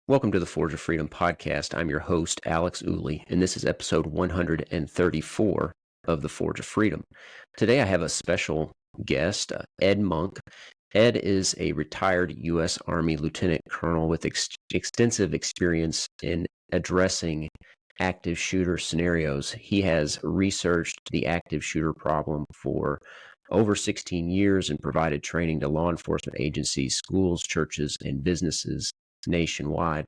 Welcome to the Forge of Freedom podcast. I'm your host, Alex Uli, and this is episode 134 of the Forge of Freedom. Today I have a special guest, Ed Monk. Ed is a retired U.S. Army Lieutenant Colonel with extensive experience in addressing active shooter scenarios. He has researched the active shooter problem for over 16 years and provided training to law enforcement agencies, schools, churches, and businesses nationwide.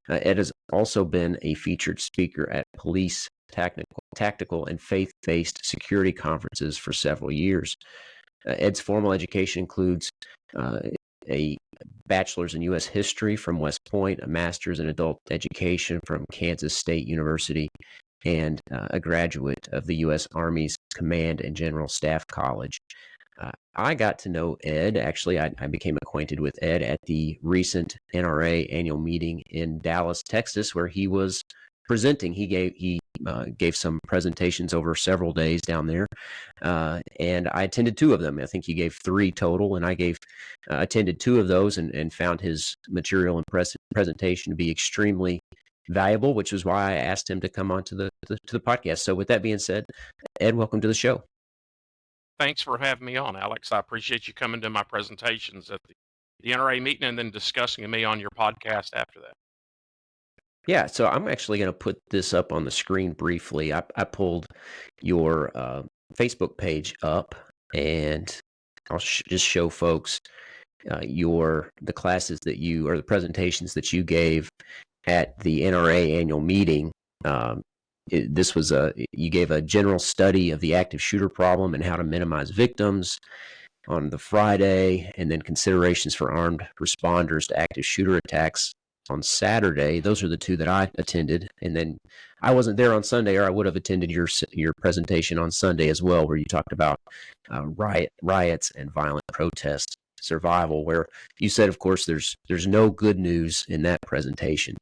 Ed has also been a featured speaker at police, tactical, and faith-based security conferences for several years. Ed's formal education includes a bachelor's in U.S. history from West Point, a master's in adult education from Kansas State University, and a graduate of the U.S. Army's Command and General Staff College. I got to know Ed. Actually, I became acquainted with Ed at the recent NRA annual meeting in Dallas, Texas, where he was presenting. He gave some presentations over several days down there, and I attended two of them. I think he gave three total, and I attended two of those and found his material and presentation to be extremely valuable, which is why I asked him to come on to the podcast. So with that being said, Ed, welcome to the show. Thanks for having me on, Alex. I appreciate you coming to my presentations at the NRA meeting and then discussing me on your podcast after that. Yeah, so I'm actually going to put this up on the screen briefly. I pulled your Facebook page up, and I'll just show folks the classes that you, or the presentations that you gave at the NRA annual meeting. You gave a general study of the active shooter problem and how to minimize victims on the Friday, and then considerations for armed responders to active shooter attacks on Saturday. Those are the two that I attended, and then I wasn't there on Sunday, or I would have attended your presentation on Sunday as well, where you talked about riots and violent protest survival, where you said, of course, there's no good news in that presentation.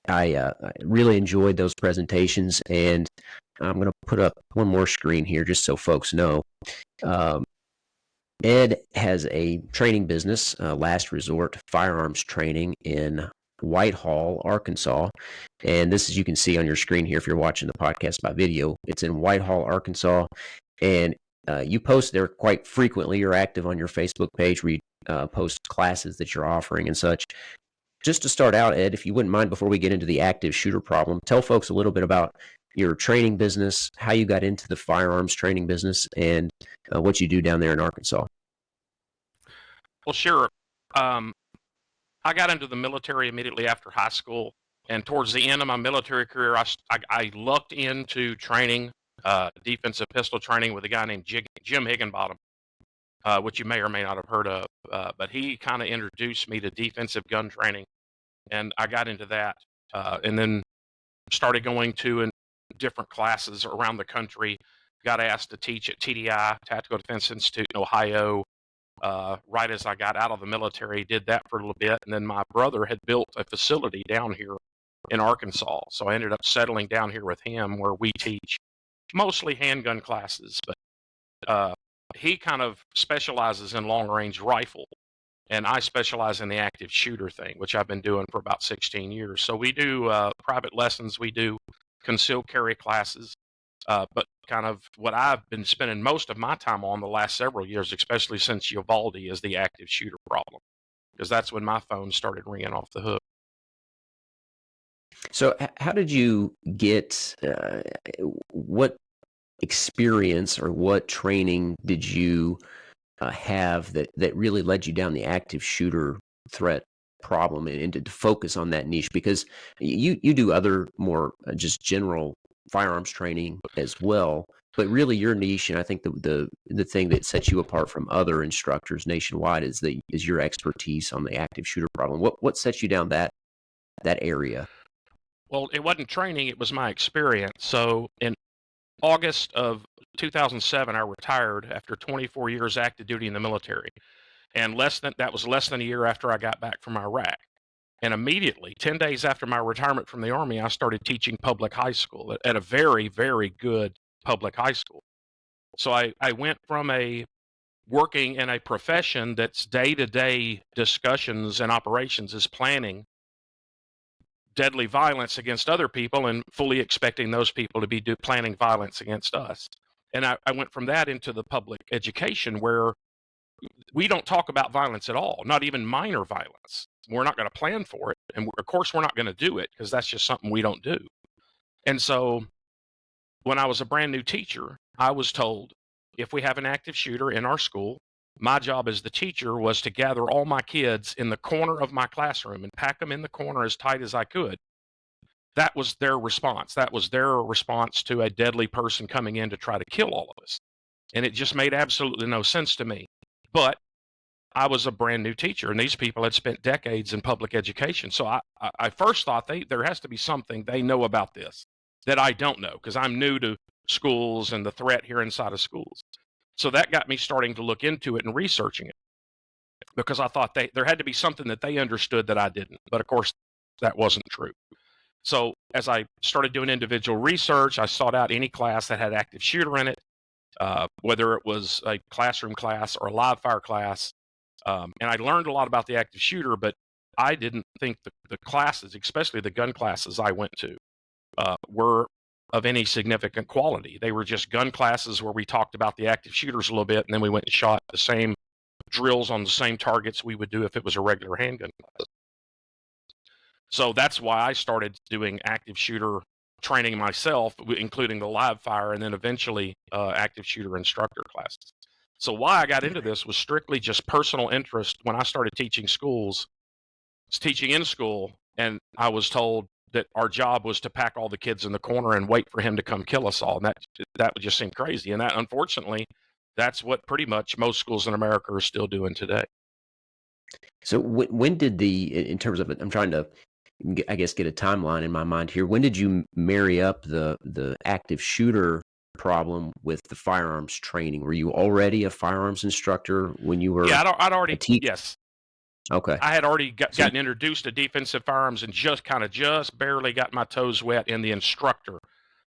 I really enjoyed those presentations, and I'm going to put up one more screen here just so folks know. Ed has a training business, Last Resort Firearms Training in Whitehall, Arkansas. And this, as you can see on your screen here, if you're watching the podcast by video, it's in Whitehall, Arkansas. And you post there quite frequently. You're active on your Facebook page where you post classes that you're offering and such. Just to start out, Ed, if you wouldn't mind, before we get into the active shooter problem, tell folks a little bit about your training business, how you got into the firearms training business, and what you do down there in Arkansas. Well, sure. I got into the military immediately after high school, and towards the end of my military career, I lucked into training, defensive pistol training with a guy named Jim Higginbottom, which you may or may not have heard of, but he kind of introduced me to defensive gun training, and I got into that, and then started going to different classes around the country. Got asked to teach at TDI, Tactical Defense Institute in Ohio, right as I got out of the military. Did that for a little bit, and then my brother had built a facility down here in Arkansas, so I ended up settling down here with him, where we teach mostly handgun classes, but he kind of specializes in long-range rifle, and I specialize in the active shooter thing, which I've been doing for about 16 years. So we do private lessons, we do concealed carry classes, but kind of what I've been spending most of my time on the last several years, especially since Uvalde, is the active shooter problem, because that's when my phone started ringing off the hook. So how did you get, what experience or what training did you have that really led you down the active shooter threat problem and to focus on that niche? Because you do other more just general firearms training as well, but really your niche, and I think the thing that sets you apart from other instructors nationwide is your expertise on the active shooter problem. What sets you down that area? Well, it wasn't training, it was my experience. So in August of 2007, I retired after 24 years active duty in the military. And that was less than a year after I got back from Iraq. And immediately, 10 days after my retirement from the Army, I started teaching public high school at a very, very good public high school. So I went from a working in a profession that's day-to-day discussions and operations is planning deadly violence against other people and fully expecting those people to be planning violence against us. And I went from that into the public education where we don't talk about violence at all, not even minor violence. We're not going to plan for it. And of course, we're not going to do it because that's just something we don't do. And so when I was a brand new teacher, I was told if we have an active shooter in our school, my job as the teacher was to gather all my kids in the corner of my classroom and pack them in the corner as tight as I could. That was their response. That was their response to a deadly person coming in to try to kill all of us. And it just made absolutely no sense to me. But I was a brand new teacher, and these people had spent decades in public education. So I first thought there has to be something they know about this that I don't know, because I'm new to schools and the threat here inside of schools. So that got me starting to look into it and researching it, because I thought there had to be something that they understood that I didn't. But of course, that wasn't true. So as I started doing individual research, I sought out any class that had active shooter in it, whether it was a classroom class or a live fire class. And I learned a lot about the active shooter, but I didn't think the classes, especially the gun classes I went to, were of any significant quality. They were just gun classes where we talked about the active shooters a little bit, and then we went and shot the same drills on the same targets we would do if it was a regular handgun class. So that's why I started doing active shooter training myself, including the live fire, and then eventually active shooter instructor classes. So why I got into this was strictly just personal interest. When I started teaching schools, I was teaching in school, and I was told that our job was to pack all the kids in the corner and wait for him to come kill us all. And that would just seem crazy. And that, unfortunately, that's what pretty much most schools in America are still doing today. So when did in terms of, I'm trying to, I guess, get a timeline in my mind here. When did you marry up the active shooter problem with the firearms training? Were you already a firearms instructor when you were? Yeah, I'd already, yes. Okay. I had already gotten introduced to defensive firearms and just barely got my toes wet in the instructor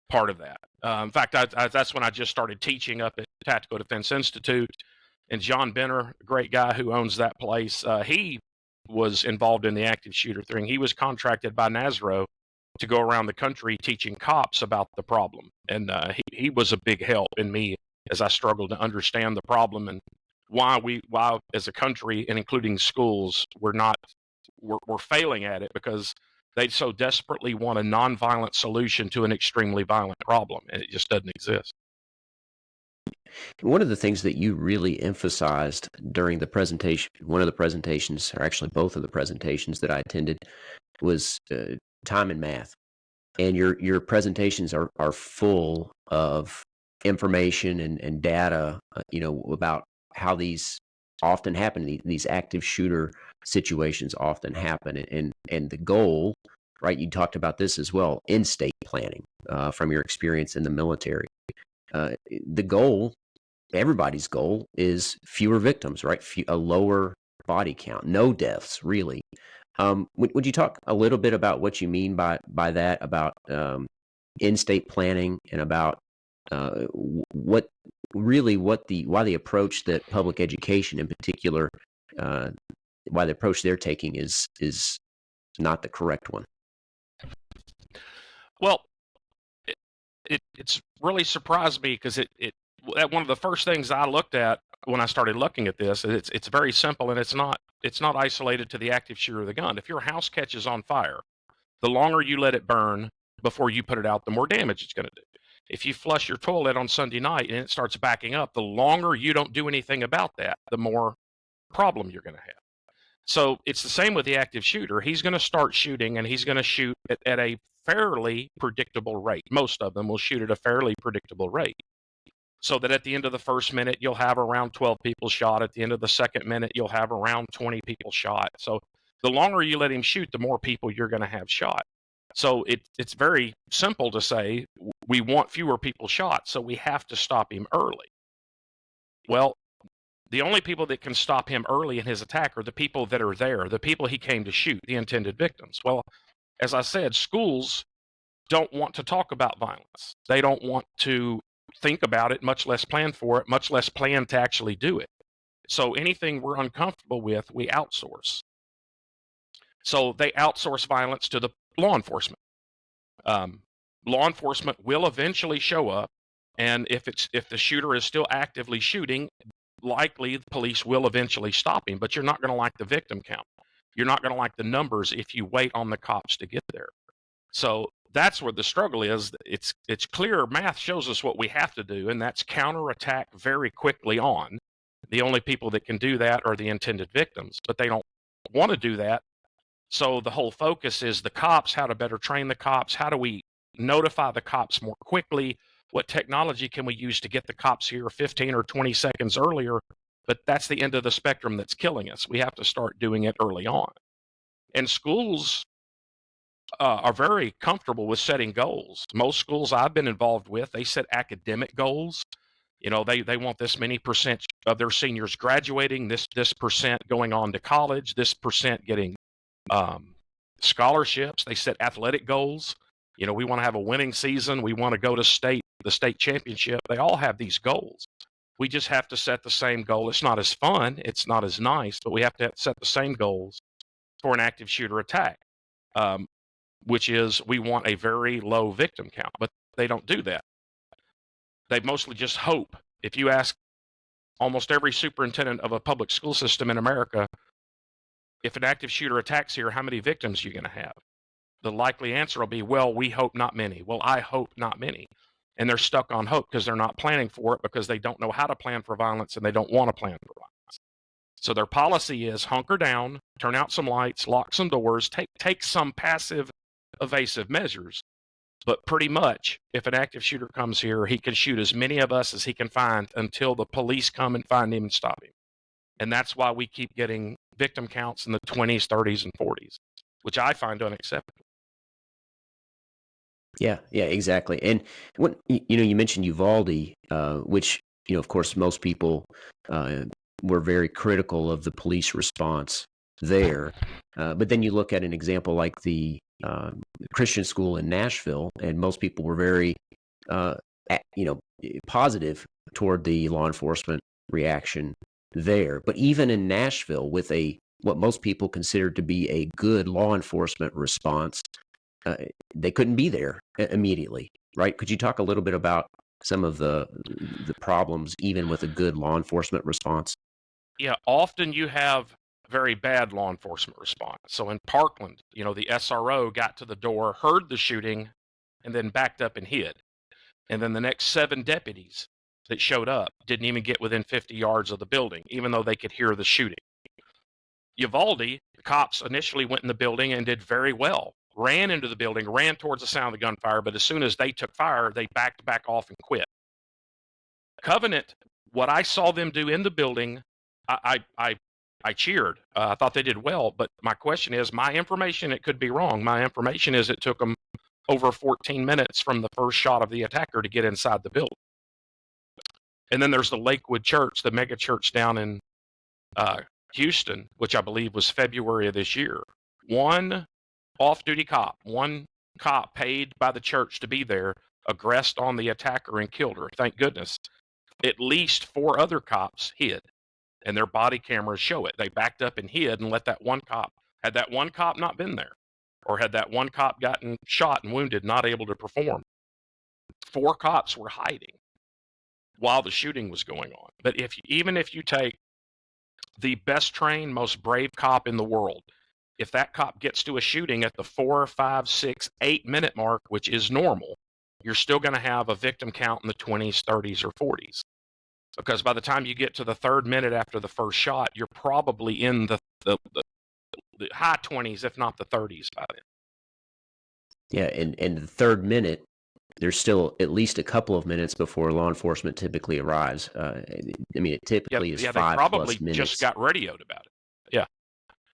part of that. In fact, that's when I just started teaching up at Tactical Defense Institute. And John Benner, a great guy who owns that place, he was involved in the active shooter thing. He was contracted by NASRO to go around the country teaching cops about the problem. And he was a big help in me as I struggled to understand the problem and why as a country and including schools, we're failing at it, because they so desperately want a nonviolent solution to an extremely violent problem, and it just doesn't exist. One of the things that you really emphasized during the presentation, one of the presentations, or actually both of the presentations that I attended, was time and math. And your presentations are full of information and data, about how these often happen. These active shooter situations often happen, and the goal, right? You talked about this as well, in-state planning, from your experience in the military. The goal, everybody's goal, is fewer victims, right? A lower body count, no deaths, really. Would you talk a little bit about what you mean by that, about in-state planning, and about why the approach that public education in particular, why the approach they're taking is not the correct one? Well, it's really surprised me, because one of the first things I looked at when I started looking at this, it's very simple, and it's not isolated to the active shooter of the gun. If your house catches on fire, the longer you let it burn before you put it out, the more damage it's going to do. If you flush your toilet on Sunday night and it starts backing up, the longer you don't do anything about that, the more problem you're going to have. So it's the same with the active shooter. He's going to start shooting, and he's going to shoot at a fairly predictable rate. Most of them will shoot at a fairly predictable rate. So that at the end of the first minute, you'll have around 12 people shot. At the end of the second minute, you'll have around 20 people shot. So the longer you let him shoot, the more people you're going to have shot. So it's very simple to say, we want fewer people shot, so we have to stop him early. Well, the only people that can stop him early in his attack are the people that are there, the people he came to shoot, the intended victims. Well, as I said, schools don't want to talk about violence. They don't want to think about it, much less plan for it, much less plan to actually do it. So anything we're uncomfortable with, we outsource. So they outsource violence to the law enforcement. Um, Law enforcement will eventually show up, and if the shooter is still actively shooting, likely the police will eventually stop him. But you're not going to like the victim count. You're not going to like the numbers if you wait on the cops to get there. So that's where the struggle is. It's clear. Math shows us what we have to do, and that's counterattack very quickly on. The only people that can do that are the intended victims, but they don't want to do that. So the whole focus is the cops, how to better train the cops, how do we notify the cops more quickly, what technology can we use to get the cops here 15 or 20 seconds earlier. But that's the end of the spectrum that's killing us. We have to start doing it early on. And schools are very comfortable with setting goals. Most schools I've been involved with, they set academic goals. You know, they want this many percent of their seniors graduating, this percent going on to college, this percent getting scholarships. They set athletic goals. You know, we want to have a winning season. We want to go to the state championship. They all have these goals. We just have to set the same goal. It's not as fun. It's not as nice, but we have to set the same goals for an active shooter attack, which is we want a very low victim count, but they don't do that. They mostly just hope. If you ask almost every superintendent of a public school system in America, if an active shooter attacks here, how many victims are you going to have? The likely answer will be, well, we hope not many. Well, I hope not many. And they're stuck on hope because they're not planning for it, because they don't know how to plan for violence and they don't want to plan for violence. So their policy is hunker down, turn out some lights, lock some doors, take some passive evasive measures. But pretty much, if an active shooter comes here, he can shoot as many of us as he can find until the police come and find him and stop him. And that's why we keep getting victim counts in the 20s, 30s, and 40s, which I find unacceptable. Yeah, exactly. And when you mentioned Uvalde, which of course most people were very critical of the police response there. But then you look at an example like the Christian school in Nashville, and most people were very positive toward the law enforcement reaction there. But even in Nashville, with what most people considered to be a good law enforcement response, they couldn't be there immediately, right? Could you talk a little bit about some of the problems even with a good law enforcement response? Yeah, often you have very bad law enforcement response. So in Parkland, the SRO got to the door, heard the shooting, and then backed up and hid. And then the next 7 deputies that showed up didn't even get within 50 yards of the building, even though they could hear the shooting. Uvalde, the cops initially went in the building and did very well. Ran into the building, ran towards the sound of the gunfire, but as soon as they took fire, they backed back off and quit. Covenant, what I saw them do in the building, I cheered. I thought they did well, but my question is, my information, it could be wrong. My information is it took them over 14 minutes from the first shot of the attacker to get inside the building. And then there's the Lakewood Church, the mega church down in Houston, which I believe was February of this year. One off-duty cop, one cop paid by the church to be there, aggressed on the attacker and killed her. Thank goodness. At least 4 other cops hid, and their body cameras show it. They backed up and hid and let that one cop, had that one cop not been there, or had that one cop gotten shot and wounded, not able to perform, 4 cops were hiding while the shooting was going on. But even if you take the best trained, most brave cop in the world, if that cop gets to a shooting at the 4, 5, 6, 8 minute mark, which is normal, you're still going to have a victim count in the 20s, 30s, or 40s. Because by the time you get to the 3rd minute after the first shot, you're probably in the high 20s, if not the 30s by then. Yeah, and the 3rd minute, there's still at least a couple of minutes before law enforcement typically arrives. It typically is 5+ minutes. They probably just got radioed about it. Yeah.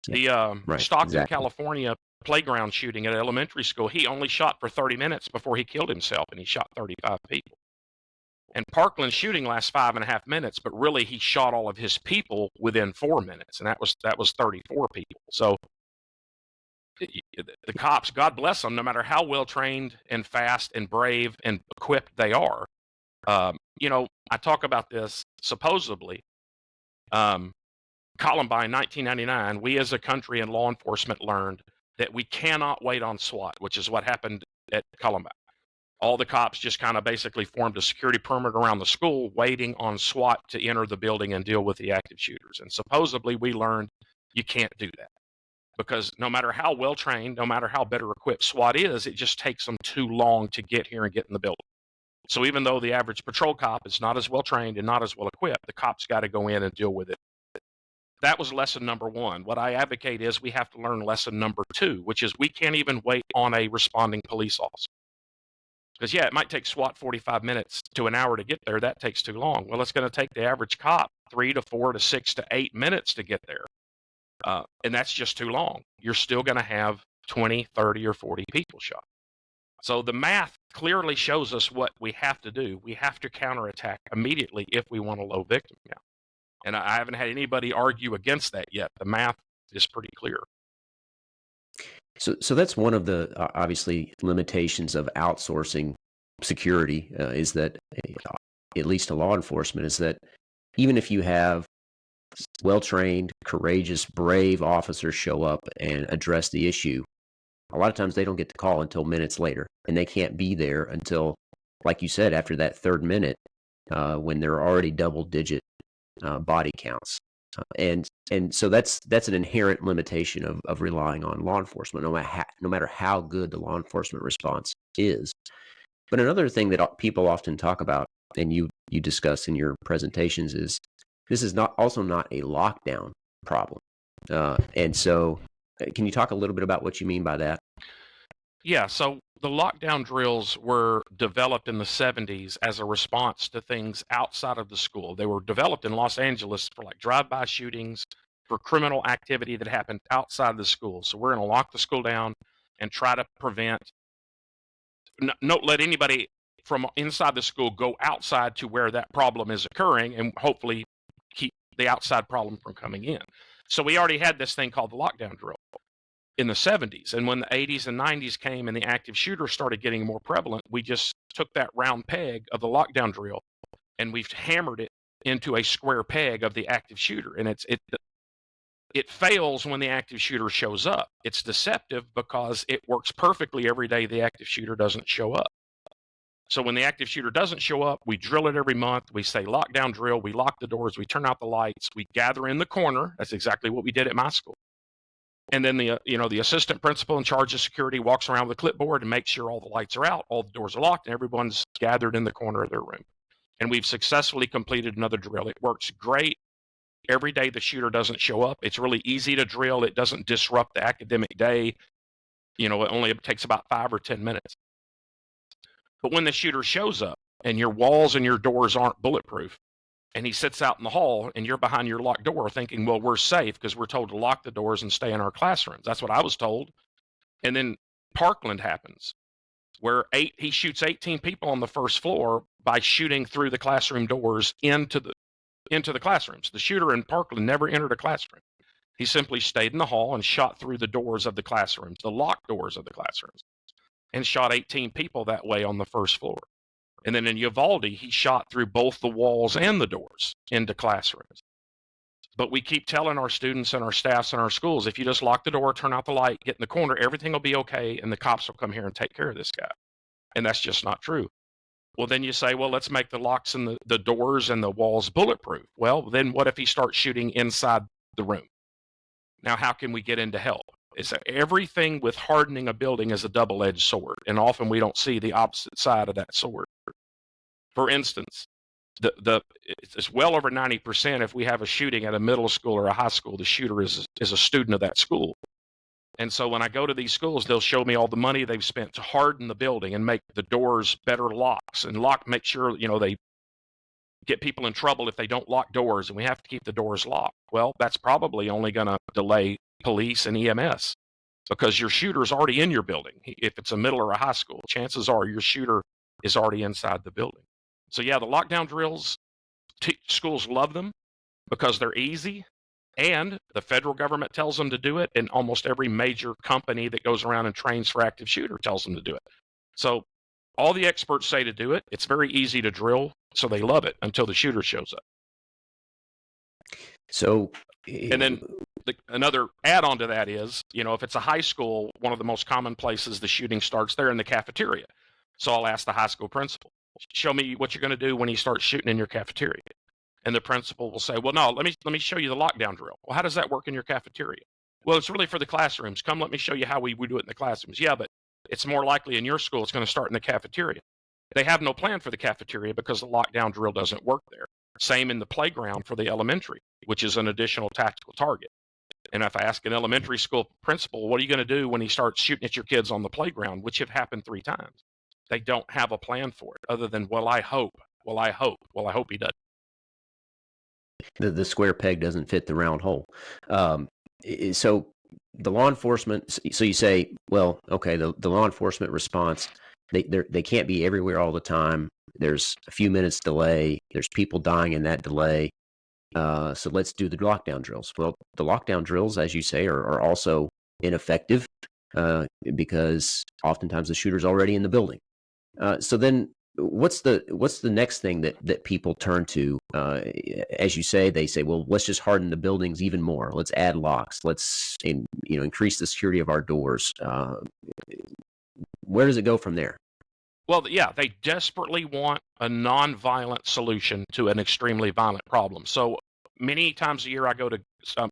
The right, Stockton, exactly. California playground shooting at elementary school, he only shot for 30 minutes before he killed himself, and he shot 35 people. And Parkland's shooting lasts 5.5 minutes, but really he shot all of his people within 4 minutes, and that was 34 people. So the cops, God bless them, no matter how well trained and fast and brave and equipped they are. I talk about this supposedly. Columbine, 1999, we as a country and law enforcement learned that we cannot wait on SWAT, which is what happened at Columbine. All the cops just kind of basically formed a security perimeter around the school, waiting on SWAT to enter the building and deal with the active shooters. And supposedly we learned you can't do that because no matter how well trained, no matter how better equipped SWAT is, it just takes them too long to get here and get in the building. So even though the average patrol cop is not as well trained and not as well equipped, the cops got to go in and deal with it. That was lesson number one. What I advocate is we have to learn lesson number two, which is we can't even wait on a responding police officer. Because, yeah, it might take SWAT 45 minutes to an hour to get there. That takes too long. Well, it's going to take the average cop 3 to 4 to 6 to 8 minutes to get there. And that's just too long. You're still going to have 20, 30, or 40 people shot. So the math clearly shows us what we have to do. We have to counterattack immediately if we want a low victim count. And I haven't had anybody argue against that yet. The math is pretty clear. So that's one of the obviously limitations of outsourcing security is that, at least to law enforcement, is that even if you have well-trained, courageous, brave officers show up and address the issue, a lot of times they don't get the call until minutes later, and they can't be there until, like you said, after that third minute, when there are already double-digit body counts. And so that's an inherent limitation of relying on law enforcement, no matter how good the law enforcement response is. But another thing that people often talk about, and you discuss in your presentations, is this is not a lockdown problem. And so, can you talk a little bit about what you mean by that? Yeah, so the lockdown drills were developed in the 70s as a response to things outside of the school. They were developed in Los Angeles for like drive-by shootings, for criminal activity that happened outside the school. So we're going to lock the school down and try to prevent, not let anybody from inside the school go outside to where that problem is occurring and hopefully keep the outside problem from coming in. So we already had this thing called the lockdown drill in the 70s. And when the 80s and 90s came and the active shooter started getting more prevalent, we just took that round peg of the lockdown drill and we've hammered it into a square peg of the active shooter. And it fails when the active shooter shows up. It's deceptive because it works perfectly every day the active shooter doesn't show up. So when the active shooter doesn't show up, we drill it every month. We say lockdown drill. We lock the doors. We turn out the lights. We gather in the corner. That's exactly what we did at my school. And then the assistant principal in charge of security walks around with a clipboard and makes sure all the lights are out, all the doors are locked, and everyone's gathered in the corner of their room. And we've successfully completed another drill. It works great. Every day the shooter doesn't show up. It's really easy to drill. It doesn't disrupt the academic day. It takes about 5 or 10 minutes. But when the shooter shows up and your walls and your doors aren't bulletproof, and he sits out in the hall and you're behind your locked door thinking, well, we're safe because we're told to lock the doors and stay in our classrooms. That's what I was told. And then Parkland happens, where he shoots 18 people on the first floor by shooting through the classroom doors into the classrooms. The shooter in Parkland never entered a classroom. He simply stayed in the hall and shot through the doors of the classrooms, the locked doors of the classrooms, and shot 18 people that way on the first floor. And then in Uvalde, he shot through both the walls and the doors into classrooms. But we keep telling our students and our staffs and our schools, if you just lock the door, turn out the light, get in the corner, everything will be okay, and the cops will come here and take care of this guy. And that's just not true. Well, then you say, well, let's make the locks and the doors and the walls bulletproof. Well, then what if he starts shooting inside the room? Now, how can we get in to help? It's everything with hardening a building is a double-edged sword, and often we don't see the opposite side of that sword. For instance, it's well over 90% if we have a shooting at a middle school or a high school, the shooter is a student of that school. And so when I go to these schools, they'll show me all the money they've spent to harden the building and make the doors better locks and make sure, they get people in trouble if they don't lock doors, and we have to keep the doors locked. Well, that's probably only going to delay police and EMS because your shooter's already in your building. If it's a middle or a high school, chances are your shooter is already inside the building. So yeah, the lockdown drills, schools love them because they're easy, and the federal government tells them to do it, and almost every major company that goes around and trains for active shooter tells them to do it. So all the experts say to do it. It's very easy to drill, so they love it until the shooter shows up. So, And then another add-on to that is, if it's a high school, one of the most common places the shooting starts there in the cafeteria. So I'll ask the high school principal, show me what you're going to do when he starts shooting in your cafeteria. And the principal will say, well, no, let me show you the lockdown drill. Well, how does that work in your cafeteria? Well, it's really for the classrooms. Come, let me show you how we do it in the classrooms. Yeah, but it's more likely in your school it's going to start in the cafeteria. They have no plan for the cafeteria because the lockdown drill doesn't work there. Same in the playground for the elementary, which is an additional tactical target. And if I ask an elementary school principal, what are you going to do when he starts shooting at your kids on the playground, which have happened 3 times? They don't have a plan for it other than, well, I hope he does. The square peg doesn't fit the round hole. So the law enforcement, so you say, well, okay, the law enforcement response, they can't be everywhere all the time. There's a few minutes delay. There's people dying in that delay. So let's do the lockdown drills. Well, the lockdown drills, as you say, are also ineffective because oftentimes the shooter's already in the building. So then what's the next thing that people turn to? As you say, they say, well, let's just harden the buildings even more. Let's add locks. Let's increase the security of our doors. Where does it go from there? Well, yeah, they desperately want a nonviolent solution to an extremely violent problem. So many times a year I go to some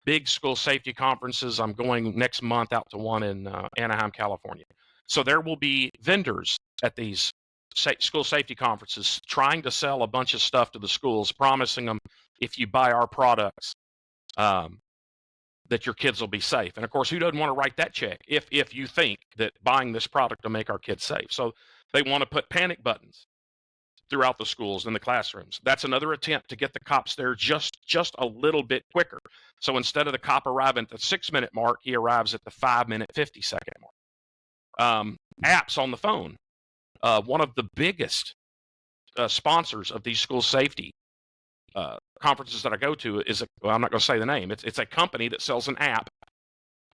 big school safety conferences. I'm going next month out to one in Anaheim, California. So there will be vendors at these school safety conferences trying to sell a bunch of stuff to the schools, promising them, if you buy our products, that your kids will be safe. And of course, who doesn't want to write that check if you think that buying this product will make our kids safe? So they want to put panic buttons throughout the schools and the classrooms. That's another attempt to get the cops there just a little bit quicker. So instead of the cop arriving at the 6-minute mark, he arrives at the 5-minute, 50-second mark. Apps on the phone. One of the biggest sponsors of these school safety conferences that I go to is I'm not going to say the name. It's a company that sells an app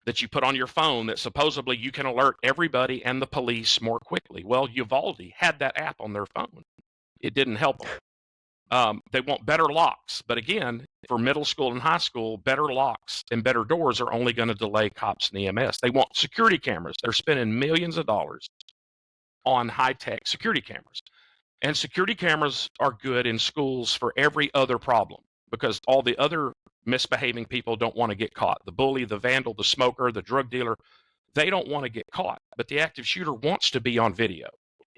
that you put on your phone that supposedly you can alert everybody and the police more quickly. Well, Uvalde had that app on their phone. It didn't help them. They want better locks, but again, for middle school and high school, better locks and better doors are only going to delay cops and EMS. They want security cameras. They're spending millions of dollars on high-tech security cameras. And security cameras are good in schools for every other problem because all the other misbehaving people don't want to get caught. The bully, the vandal, the smoker, the drug dealer, they don't want to get caught. But the active shooter wants to be on video.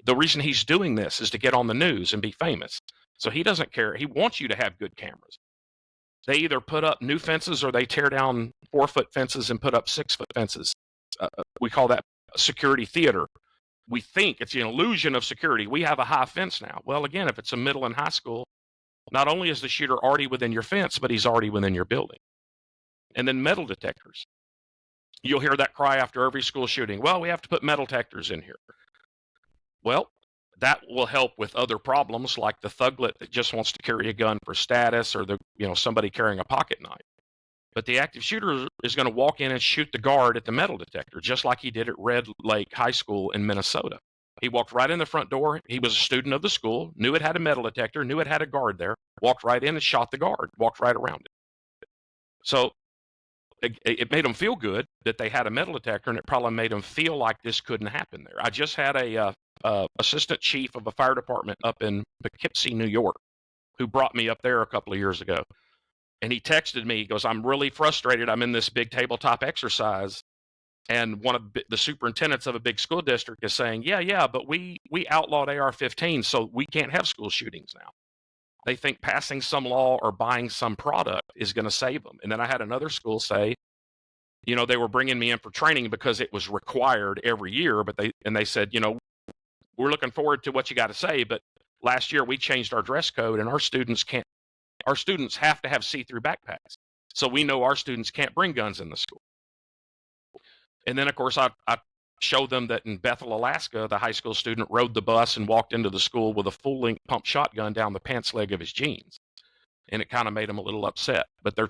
The reason he's doing this is to get on the news and be famous. So he doesn't care. He wants you to have good cameras. They either put up new fences or they tear down 4-foot fences and put up 6-foot fences. We call that security theater. We think it's an illusion of security. We have a high fence now. Well, again, if it's a middle and high school, not only is the shooter already within your fence, but he's already within your building. And then metal detectors. You'll hear that cry after every school shooting. Well, we have to put metal detectors in here. Well, that will help with other problems like the thuglet that just wants to carry a gun for status or somebody carrying a pocket knife. But the active shooter is going to walk in and shoot the guard at the metal detector, just like he did at Red Lake High School in Minnesota. He walked right in the front door. He was a student of the school, knew it had a metal detector, knew it had a guard there, walked right in and shot the guard, walked right around it. So it made them feel good that they had a metal detector, and it probably made them feel like this couldn't happen there. I just had a assistant chief of a fire department up in Poughkeepsie, New York, who brought me up there a couple of years ago. And he texted me, he goes, I'm really frustrated. I'm in this big tabletop exercise. And one of the superintendents of a big school district is saying, yeah, but we outlawed AR-15, so we can't have school shootings now. They think passing some law or buying some product is going to save them. And then I had another school say, they were bringing me in for training because it was required every year. But they said, we're looking forward to what you got to say. But last year we changed our dress code and our students have to have see-through backpacks. So we know our students can't bring guns in the school. And then, of course, I showed them that in Bethel, Alaska, the high school student rode the bus and walked into the school with a full-length pump shotgun down the pants leg of his jeans. And it kind of made them a little upset. But they're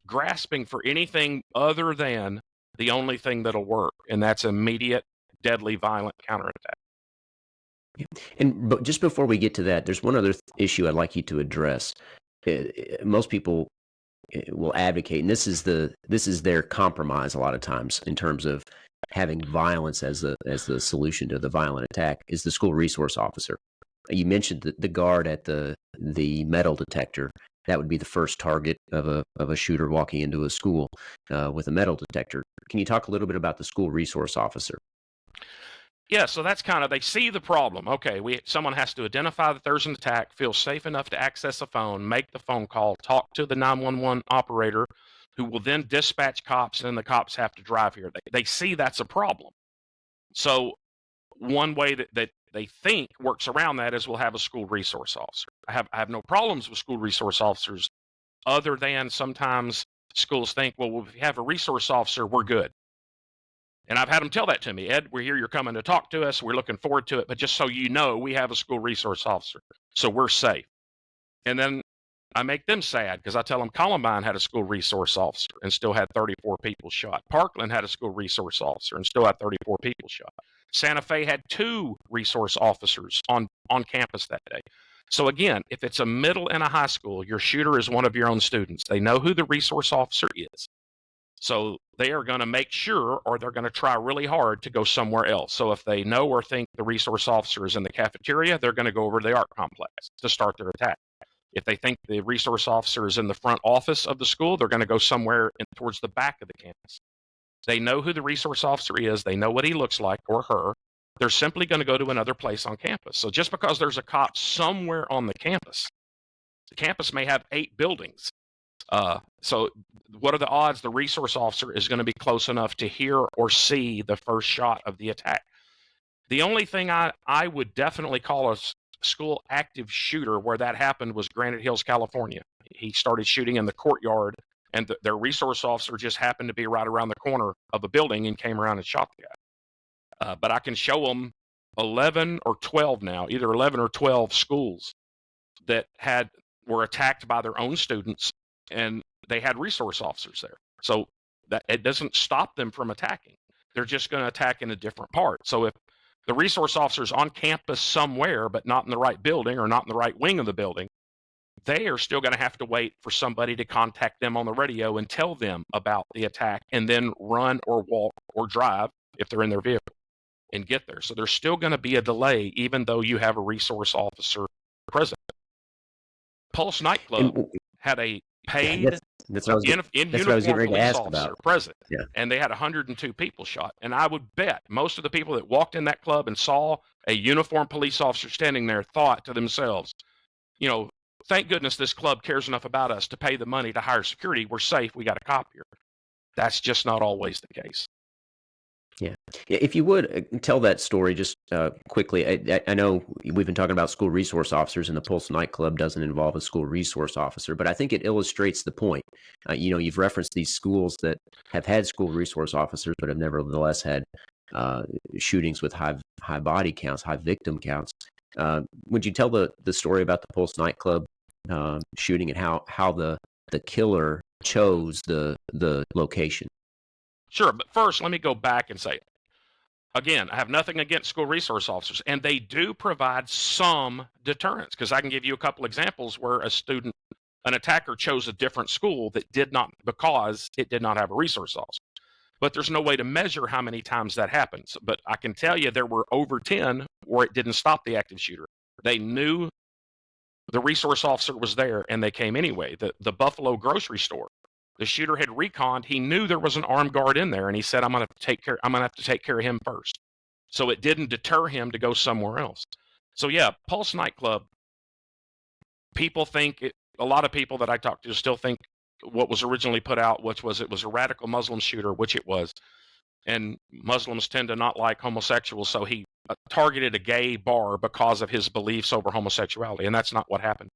grasping for anything other than the only thing that'll work, and that's immediate, deadly, violent counterattack. But just before we get to that, there's one other issue I'd like you to address. most people will advocate, and this is their compromise a lot of times in terms of having violence as the solution to the violent attack, is the school resource officer. You mentioned the guard at the metal detector. That would be the first target of a shooter walking into a school with a metal detector. Can you talk a little bit about the school resource officer? Yeah, so that's kind of, they see the problem. Okay, someone has to identify that there's an attack, feel safe enough to access a phone, make the phone call, talk to the 911 operator, who will then dispatch cops, and the cops have to drive here. They see that's a problem. So one way that they think works around that is we'll have a school resource officer. I have no problems with school resource officers, other than sometimes schools think, well, if we have a resource officer, we're good. And I've had them tell that to me. Ed, we're here, you're coming to talk to us, we're looking forward to it, but just so you know, we have a school resource officer, so we're safe. And then I make them sad because I tell them Columbine had a school resource officer and still had 34 people shot. Parkland had a school resource officer and still had 34 people shot. Santa Fe had 2 resource officers on campus that day. So again, if it's a middle and a high school, your shooter is one of your own students. They know who the resource officer is. So they are going to make sure, or they're going to try really hard to go somewhere else. So if they know or think the resource officer is in the cafeteria, they're going to go over to the art complex to start their attack. If they think the resource officer is in the front office of the school, they're going to go somewhere towards the back of the campus. They know who the resource officer is. They know what he looks like, or her. They're simply going to go to another place on campus. So just because there's a cop somewhere on the campus may have 8 buildings. So what are the odds the resource officer is going to be close enough to hear or see the first shot of the attack? The only thing I would definitely call a school active shooter where that happened was Granite Hills, California. He started shooting in the courtyard, and their resource officer just happened to be right around the corner of a building and came around and shot the guy. But I can show them 11 or 12 now, either 11 or 12 schools that were attacked by their own students, and they had resource officers there. So that it doesn't stop them from attacking. They're just going to attack in a different part. So if the resource officer's on campus somewhere, but not in the right building or not in the right wing of the building, they are still going to have to wait for somebody to contact them on the radio and tell them about the attack, and then run or walk or drive, if they're in their vehicle, and get there. So there's still going to be a delay, even though you have a resource officer present. Pulse nightclub had a paid that's what I was getting ready to ask about. Present, yeah. And they had 102 people shot. And I would bet most of the people that walked in that club and saw a uniformed police officer standing there thought to themselves, thank goodness this club cares enough about us to pay the money to hire security. We're safe. We got a cop here. That's just not always the case. Yeah. If you would tell that story just quickly. I know we've been talking about school resource officers, and the Pulse nightclub doesn't involve a school resource officer, but I think it illustrates the point. You've referenced these schools that have had school resource officers, but have nevertheless had shootings with high body counts, high victim counts. Would you tell the story about the Pulse nightclub shooting, and how the killer chose the location? Sure, but first, let me go back and say, again, I have nothing against school resource officers, and they do provide some deterrence, because I can give you a couple examples where an attacker chose a different school because it did not have a resource officer. But there's no way to measure how many times that happens. But I can tell you there were over 10 where it didn't stop the active shooter. They knew the resource officer was there, and they came anyway. The Buffalo grocery store, the shooter had reconned. He knew there was an armed guard in there, and he said, I'm going to have to take care of him first. So it didn't deter him to go somewhere else. So yeah, Pulse nightclub, a lot of people that I talked to still think what was originally put out, it was a radical Muslim shooter, which it was. And Muslims tend to not like homosexuals, so he targeted a gay bar because of his beliefs over homosexuality, and that's not what happened.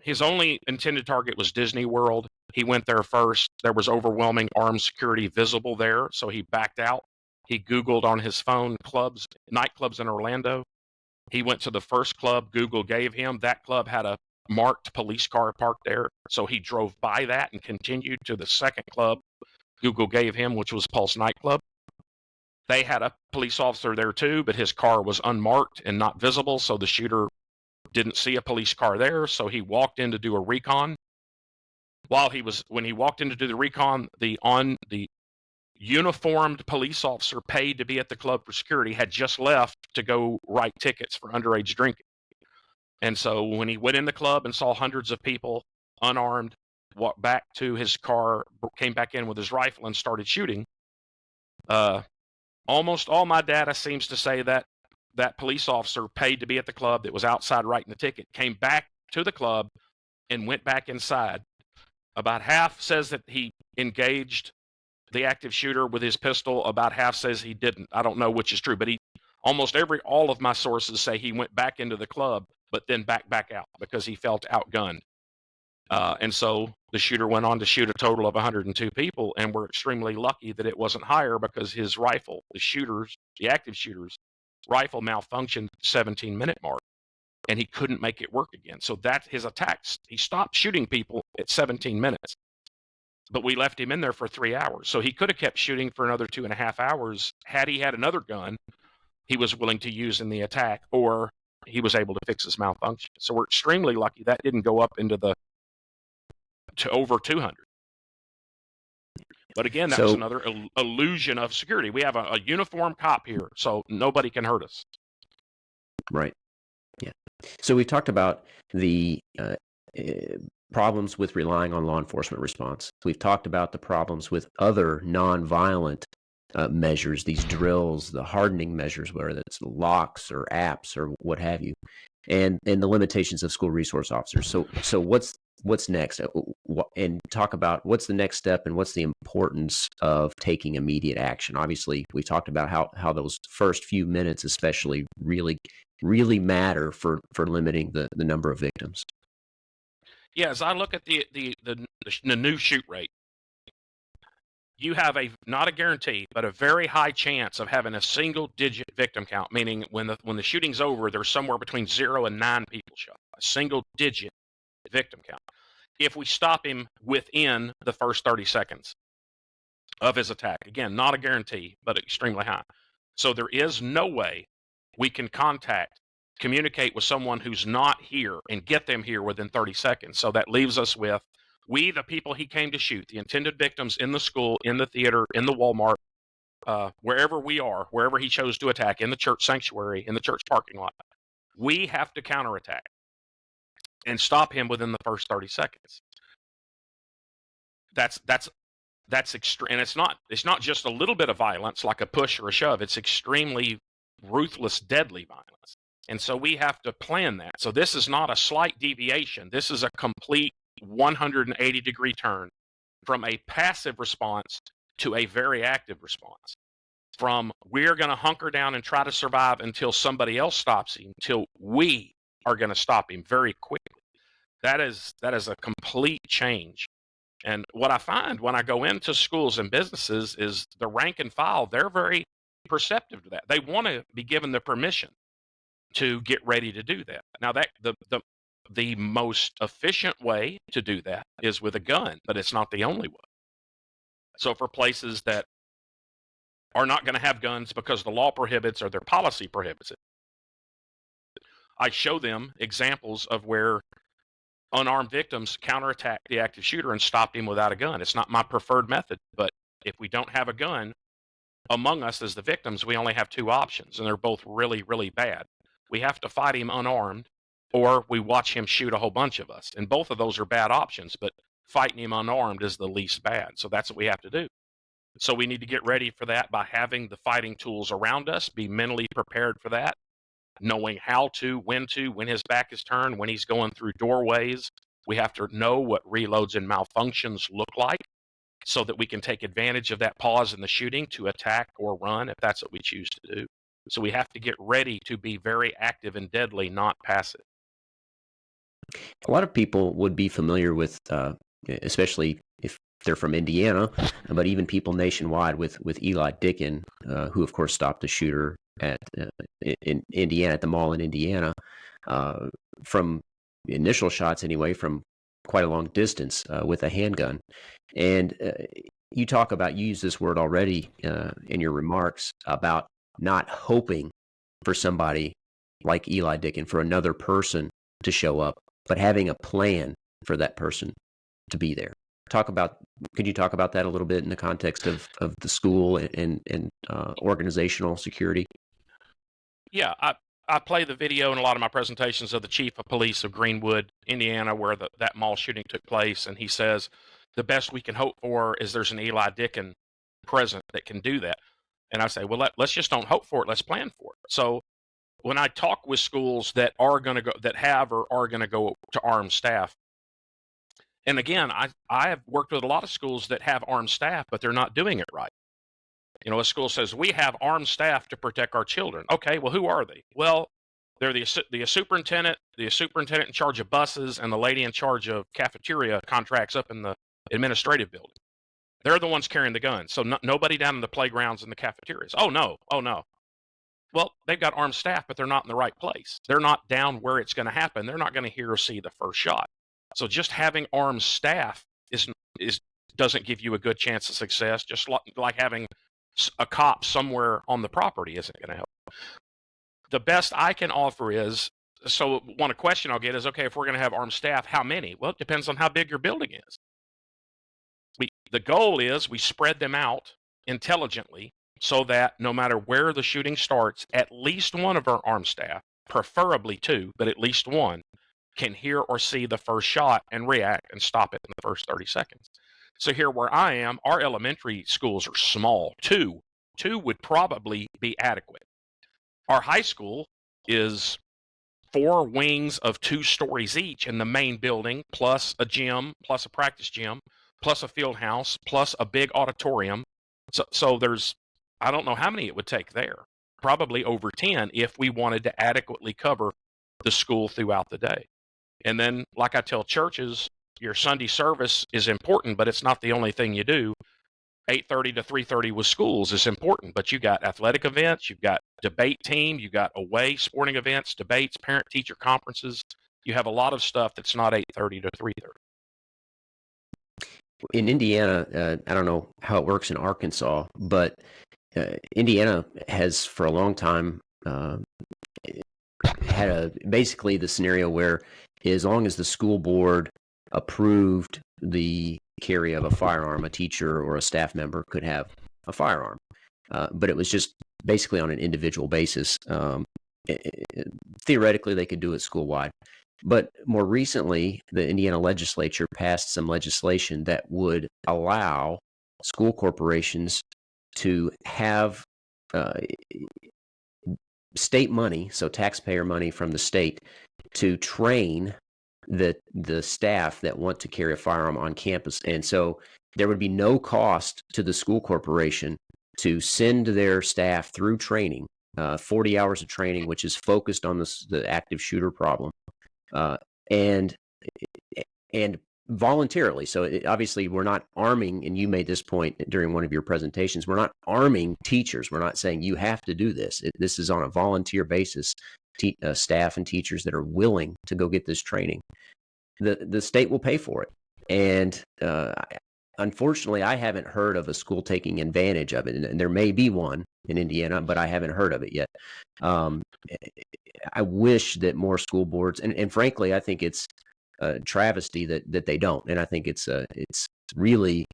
His only intended target was Disney World. He went there first. There was overwhelming armed security visible there, so he backed out. He Googled on his phone nightclubs in Orlando. He went to the first club Google gave him. That club had a marked police car parked there, so he drove by that and continued to the second club Google gave him, which was Pulse nightclub. They had a police officer there too, but his car was unmarked and not visible, so the shooter didn't see a police car there, so he walked in to do a recon. When he walked in to do the recon, the uniformed police officer paid to be at the club for security had just left to go write tickets for underage drinking. And so when he went in the club and saw hundreds of people unarmed, walked back to his car, came back in with his rifle and started shooting, almost all my data seems to say that that police officer paid to be at the club that was outside writing the ticket, came back to the club and went back inside. About half says that he engaged the active shooter with his pistol. About half says he didn't. I don't know which is true, but all of my sources say he went back into the club, but then back out because he felt outgunned. And so the shooter went on to shoot a total of 102 people, and we're extremely lucky that it wasn't higher because his rifle, the active shooter's rifle malfunctioned at the 17-minute mark, and he couldn't make it work again. So that's his attacks. He stopped shooting people at 17 minutes, but we left him in there for 3 hours. So he could have kept shooting for another 2.5 hours had he had another gun he was willing to use in the attack, or he was able to fix his malfunction. So we're extremely lucky that didn't go up to over 200. But again, that was another illusion of security. We have a uniformed cop here, so nobody can hurt us. Right. Yeah. So we talked about the problems with relying on law enforcement response. We've talked about the problems with other nonviolent measures, these drills, the hardening measures, whether that's locks or apps or what have you, and the limitations of school resource officers. So what's next? And talk about what's the next step and what's the importance of taking immediate action. Obviously, we talked about how those first few minutes especially really matter for limiting the number of victims. Yeah, as I look at the new shoot rate, you have not a guarantee, but a very high chance of having a single-digit victim count, meaning when the shooting's over, there's somewhere between 0 and 9 people shot. A single-digit victim count. If we stop him within the first 30 seconds of his attack. Again, not a guarantee, but extremely high. So there is no way we can communicate with someone who's not here and get them here within 30 seconds. So that leaves us with the people he came to shoot, the intended victims in the school, in the theater, in the Walmart, wherever we are, wherever he chose to attack, in the church sanctuary, in the church parking lot. We have to counterattack and stop him within the first 30 seconds. That's extreme, and it's not just a little bit of violence like a push or a shove. It's extremely ruthless, deadly violence. And so we have to plan that. So this is not a slight deviation. This is a complete 180-degree turn from a passive response to a very active response. From we're going to hunker down and try to survive until somebody else stops him, till we are going to stop him very quickly. That is a complete change. And what I find when I go into schools and businesses is the rank and file, they're very perceptive to that. They want to be given the permission to get ready to do that. Now, that the most efficient way to do that is with a gun, but it's not the only way. So for places that are not going to have guns because the law prohibits or their policy prohibits it, I show them examples of where unarmed victims counterattack the active shooter and stop him without a gun. It's not my preferred method, but if we don't have a gun among us as the victims, we only have 2 options, and they're both really, really bad. We have to fight him unarmed, or we watch him shoot a whole bunch of us. And both of those are bad options, but fighting him unarmed is the least bad. So that's what we have to do. So we need to get ready for that by having the fighting tools around us, be mentally prepared for that, knowing when his back is turned, when he's going through doorways. We have to know what reloads and malfunctions look like so that we can take advantage of that pause in the shooting to attack or run if that's what we choose to do. So we have to get ready to be very active and deadly, not passive. A lot of people would be familiar with, especially if they're from Indiana, but even people nationwide with Eli Dicken, who of course stopped the shooter in Indiana, at the mall in Indiana, from initial shots anyway, from quite a long distance with a handgun. And you use this word already in your remarks about not hoping for somebody like Eli Dicken, for another person to show up, but having a plan for that person to be there. Could you talk about that a little bit in the context of the school and organizational security? Yeah, I play the video in a lot of my presentations of the chief of police of Greenwood, Indiana, where that mall shooting took place, and he says the best we can hope for is there's an Eli Dickin present that can do that. And I say, well, let's just don't hope for it. Let's plan for it. So when I talk with schools that are going to go, that have or are going to go to armed staff, and again, I have worked with a lot of schools that have armed staff, but they're not doing it right. You know, a school says, we have armed staff to protect our children. Okay, well, who are they? Well, they're the superintendent in charge of buses, and the lady in charge of cafeteria contracts up in the administrative building. They're the ones carrying the guns. So nobody down in the playgrounds and the cafeterias. Oh, no. Well, they've got armed staff, but they're not in the right place. They're not down where it's going to happen. They're not going to hear or see the first shot. So just having armed staff doesn't give you a good chance of success, just like having a cop somewhere on the property isn't going to help. The best I can offer is, so one question I'll get is, okay, if we're going to have armed staff, how many? Well, it depends on how big your building is. The goal is we spread them out intelligently so that no matter where the shooting starts, at least one of our armed staff, preferably two, but at least one, can hear or see the first shot and react and stop it in the first 30 seconds. So here where I am, our elementary schools are small. Two would probably be adequate. Our high school is 4 wings of 2 stories each in the main building, plus a gym, plus a practice gym, plus a field house, plus a big auditorium. So there's, I don't know how many it would take there. Probably over 10 if we wanted to adequately cover the school throughout the day. And then, like I tell churches, your Sunday service is important, but it's not the only thing you do. 8:30 to 3:30 with schools is important, but you got athletic events, you've got debate team, you've got away sporting events, debates, parent-teacher conferences. You have a lot of stuff that's not 8:30 to 3:30. In Indiana, I don't know how it works in Arkansas, but Indiana has for a long time had basically the scenario where as long as the school board approved the carry of a firearm, a teacher or a staff member could have a firearm. But it was just basically on an individual basis. Theoretically, they could do it school-wide. But more recently, the Indiana legislature passed some legislation that would allow school corporations to have state money, so taxpayer money from the state, to train the staff that want to carry a firearm on campus. And so there would be no cost to the school corporation to send their staff through training, 40 hours of training, which is focused on the active shooter problem, and voluntarily. So obviously we're not arming, and you made this point during one of your presentations, we're not arming teachers. We're not saying you have to do this. This is on a volunteer basis, staff and teachers that are willing to go get this training. The state will pay for it. And unfortunately, I haven't heard of a school taking advantage of it. And there may be one in Indiana, but I haven't heard of it yet. I wish that more school boards, and frankly, I think it's a travesty that they don't. And I think it's really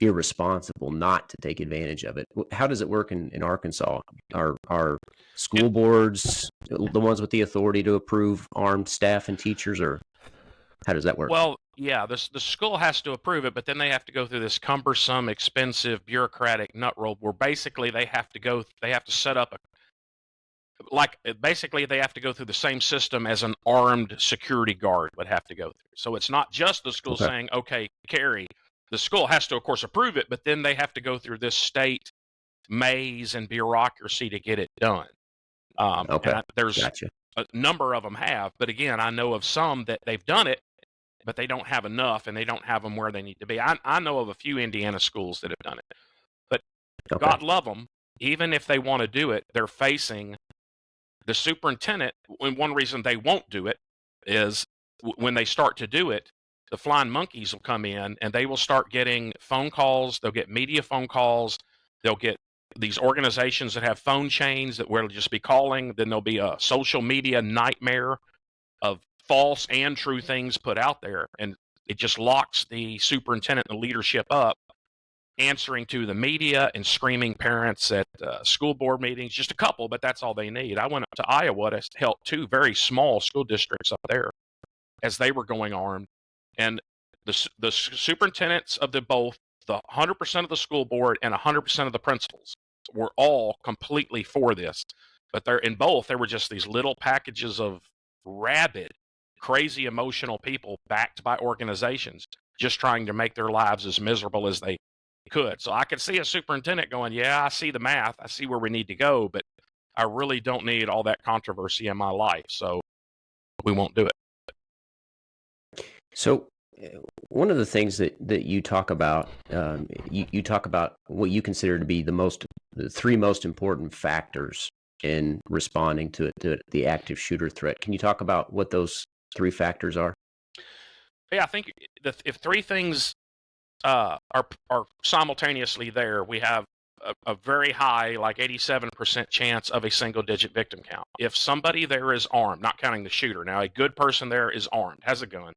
irresponsible not to take advantage of it. How does it work in Arkansas? Are school boards the ones with the authority to approve armed staff and teachers, or how does that work? Well, yeah, the school has to approve it, but then they have to go through this cumbersome, expensive, bureaucratic nut roll where basically they have to set up they have to go through the same system as an armed security guard would have to go through. So it's not just the school saying, okay, carry. The school has to, of course, approve it, but then they have to go through this state maze and bureaucracy to get it done. There's gotcha. A number of them have, but again, I know of some that they've done it, but they don't have enough, and they don't have them where they need to be. I know of a few Indiana schools that have done it, but God love them. Even if they want to do it, they're facing the superintendent. And one reason they won't do it is when they start to do it, the flying monkeys will come in and they will start getting phone calls. They'll get media phone calls. They'll get these organizations that have phone chains that will just be calling. Then there'll be a social media nightmare of false and true things put out there, and it just locks the superintendent and the leadership up, answering to the media and screaming parents at school board meetings. Just a couple, but that's all they need. I went up to Iowa to help 2 very small school districts up there as they were going armed, and the superintendents of the 100% of the school board and 100% of the principals were all completely for this. But there were just these little packages of rabid, crazy emotional people backed by organizations just trying to make their lives as miserable as they could. So I could see a superintendent going, yeah, I see the math. I see where we need to go, but I really don't need all that controversy in my life. So we won't do it. So one of the things that you talk about, you talk about what you consider to be the 3 most important factors in responding to the active shooter threat. Can you talk about what those 3 factors are? Yeah, I think if 3 things are simultaneously there, we have a very high, like 87% chance of a single-digit victim count. If somebody there is armed, not counting the shooter, now a good person there is armed, has a gun,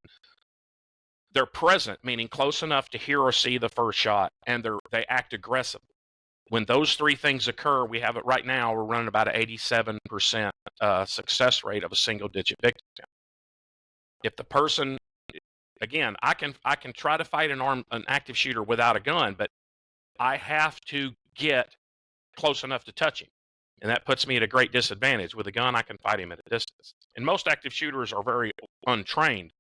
they're present, meaning close enough to hear or see the first shot, and they act aggressively. When those 3 things occur, we have it right now, we're running about an 87% success rate of a single-digit victim count. If the person, again, I can try to fight an active shooter without a gun, but I have to get close enough to touch him. And that puts me at a great disadvantage. With a gun, I can fight him at a distance. And most active shooters are very untrained.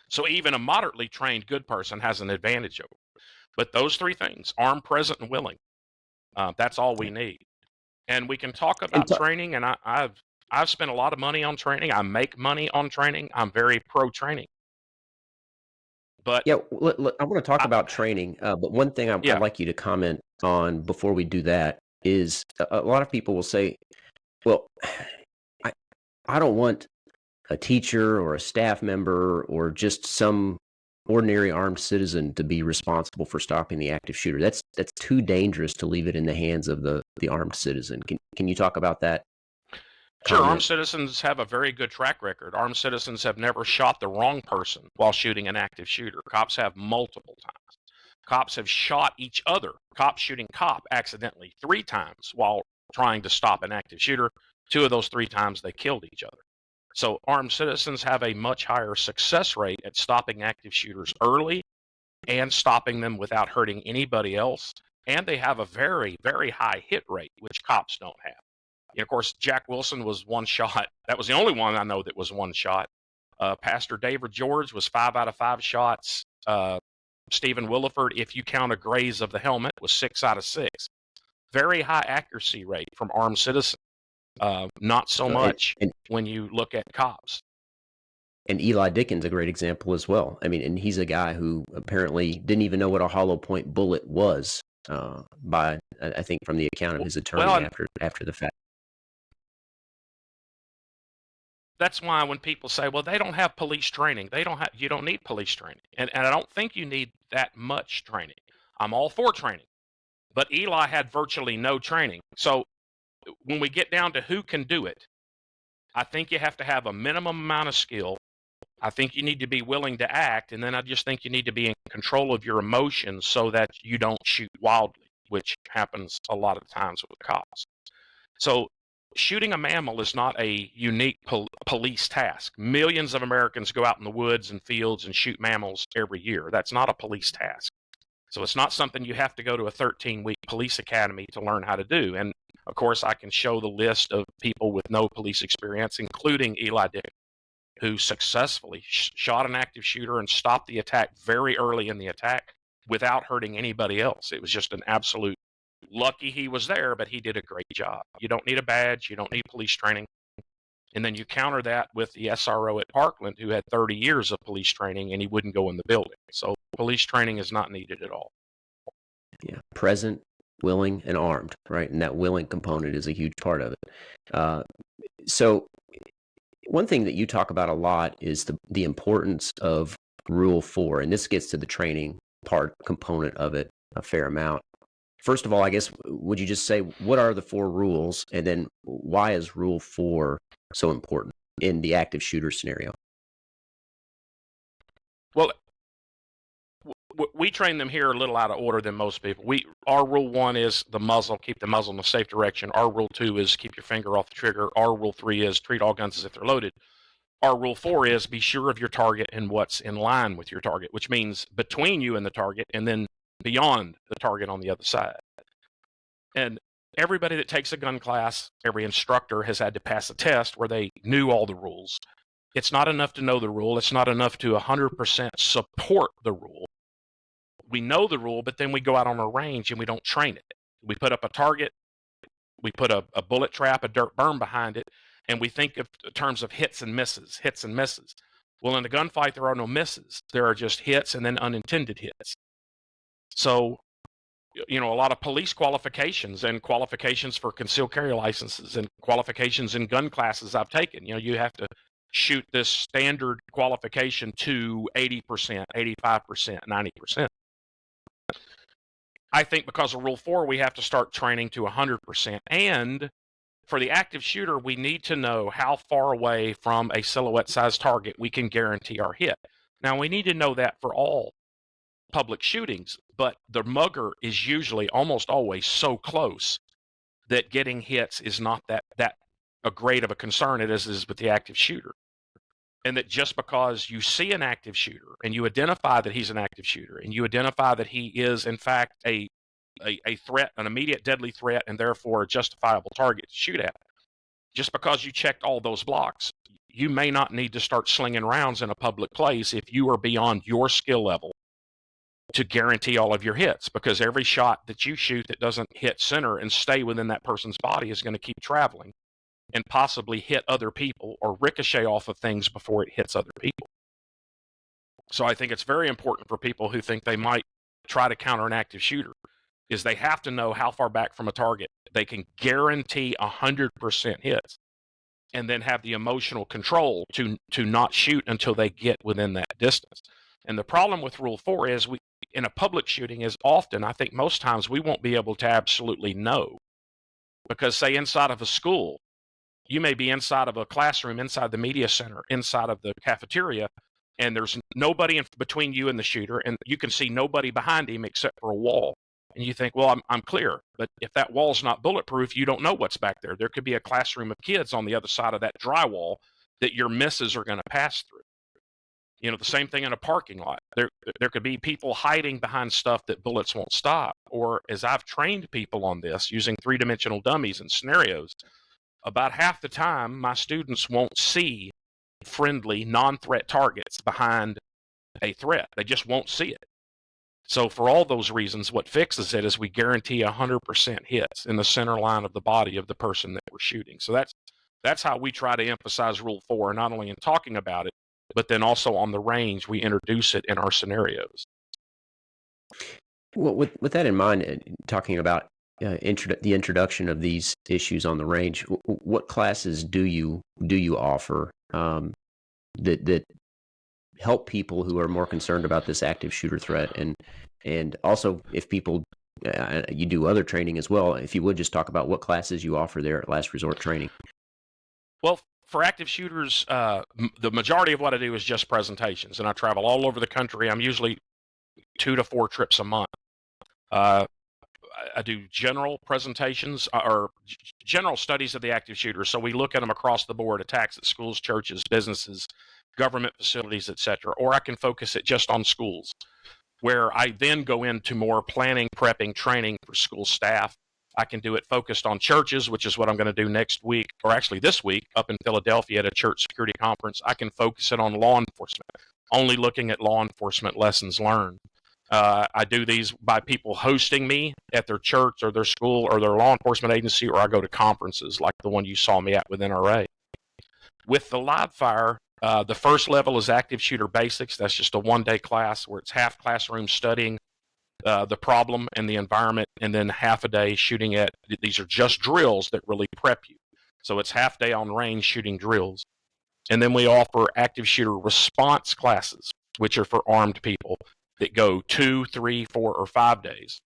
So even a moderately trained good person has an advantage over. But those 3 things, armed, present, and willing, that's all we need. And we can talk about training, and I've spent a lot of money on training. I make money on training. I'm very pro-training. But yeah, I want to talk about training, but one thing I'd like you to comment on before we do that is a lot of people will say, well, I don't want a teacher or a staff member or just some ordinary armed citizen to be responsible for stopping the active shooter. That's too dangerous to leave it in the hands of the armed citizen. Can you talk about that? Sure, armed citizens have a very good track record. Armed citizens have never shot the wrong person while shooting an active shooter. Cops have multiple times. Cops have shot each other. Cops shooting cop accidentally 3 times while trying to stop an active shooter. 2 of those 3 times they killed each other. So armed citizens have a much higher success rate at stopping active shooters early and stopping them without hurting anybody else. And they have a very, very high hit rate, which cops don't have. And of course, Jack Wilson was 1 shot. That was the only one I know that was 1 shot. Pastor David George was 5 out of 5 shots. Stephen Williford, if you count a graze of the helmet, was 6 out of 6. Very high accuracy rate from armed citizens. Not so much when you look at cops. And Eli Dickens, a great example as well. I mean, and he's a guy who apparently didn't even know what a hollow point bullet was, I think, from the account of his attorney after the fact. That's why when people say, well, they don't have police training, you don't need police training. And I don't think you need that much training. I'm all for training. But Eli had virtually no training. So when we get down to who can do it, I think you have to have a minimum amount of skill. I think you need to be willing to act. And then I just think you need to be in control of your emotions so that you don't shoot wildly, which happens a lot of times with cops. So shooting a mammal is not a unique police task. Millions of Americans go out in the woods and fields and shoot mammals every year. That's not a police task. So it's not something you have to go to a 13-week police academy to learn how to do. And of course, I can show the list of people with no police experience, including Eli Dick, who successfully shot an active shooter and stopped the attack very early in the attack without hurting anybody else. It was just an absolute lucky he was there, but he did a great job. You don't need a badge. You don't need police training. And then you counter that with the SRO at Parkland, who had 30 years of police training, and he wouldn't go in the building. So police training is not needed at all. Yeah, present, willing, and armed, right? And that willing component is a huge part of it. So one thing that you talk about a lot is the importance of Rule 4, and this gets to the training component of it a fair amount. First of all, I guess, would you just say, what are the 4 rules, and then why is Rule 4 so important? in the active shooter scenario? Well, we train them here a little out of order than most people. Our rule 1 is the muzzle, keep the muzzle in a safe direction. Our rule 2 is keep your finger off the trigger. Our rule 3 is treat all guns as if they're loaded. Our rule 4 is be sure of your target and what's in line with your target, which means between you and the target and then beyond the target on the other side. And everybody that takes a gun class, every instructor has had to pass a test where they knew all the rules. It's not enough to know the rule. It's not enough to 100% support the rule. We know the rule, but then we go out on a range and we don't train it. We put up a target, we put a bullet trap, a dirt berm behind it, and we think of terms of hits and misses, hits and misses. Well, in a gunfight, there are no misses. There are just hits and then unintended hits. So, a lot of police qualifications and qualifications for concealed carry licenses and qualifications in gun classes I've taken, you have to shoot this standard qualification to 80%, 85%, 90%. I think because of Rule 4, we have to start training to 100%. And for the active shooter, we need to know how far away from a silhouette-sized target we can guarantee our hit. Now, we need to know that for all public shootings, but the mugger is usually almost always so close that getting hits is not that a great of a concern as is with the active shooter. And that just because you see an active shooter and you identify that he's an active shooter and you identify that he is in fact a threat, an immediate deadly threat, and therefore a justifiable target to shoot at, just because you checked all those blocks, you may not need to start slinging rounds in a public place if you are beyond your skill level to guarantee all of your hits, because every shot that you shoot that doesn't hit center and stay within that person's body is going to keep traveling and possibly hit other people or ricochet off of things before it hits other people. So I think it's very important for people who think they might try to counter an active shooter is they have to know how far back from a target they can guarantee 100% hits, and then have the emotional control to not shoot until they get within that distance. And the problem with Rule 4 is in a public shooting is often, I think most times, we won't be able to absolutely know. Because say inside of a school, you may be inside of a classroom, inside the media center, inside of the cafeteria, and there's nobody in between you and the shooter, and you can see nobody behind him except for a wall. And you think, well, I'm clear. But if that wall's not bulletproof, you don't know what's back there. There could be a classroom of kids on the other side of that drywall that your misses are going to pass through. The same thing in a parking lot. There could be people hiding behind stuff that bullets won't stop. Or as I've trained people on this using three-dimensional dummies and scenarios, about half the time my students won't see friendly, non-threat targets behind a threat. They just won't see it. So for all those reasons, what fixes it is we guarantee 100% hits in the center line of the body of the person that we're shooting. So that's how we try to emphasize Rule 4, not only in talking about it, but then also on the range, we introduce it in our scenarios. Well, with that in mind, talking about the introduction of these issues on the range, what classes do you offer that help people who are more concerned about this active shooter threat, and also if people you do other training as well, if you would just talk about what classes you offer there at Last Resort Training. Well, for active shooters, the majority of what I do is just presentations, and I travel all over the country. I'm usually 2 to 4 trips a month. I do general presentations or general studies of the active shooter. So we look at them across the board: attacks at schools, churches, businesses, government facilities, etc. Or I can focus it just on schools, where I then go into more planning, prepping, training for school staff. I can do it focused on churches, which is what I'm going to do next week, or actually this week up in Philadelphia at a church security conference. I can focus it on law enforcement, only looking at law enforcement lessons learned. I do these by people hosting me at their church or their school or their law enforcement agency, or I go to conferences like the one you saw me at with NRA. With the live fire, the first level is active shooter basics. That's just a one-day class where it's half classroom studying the problem and the environment, and then half a day shooting at, these are just drills that really prep you. So it's half day on range shooting drills. And then we offer active shooter response classes, which are for armed people, that go 2, 3, 4, or 5 days,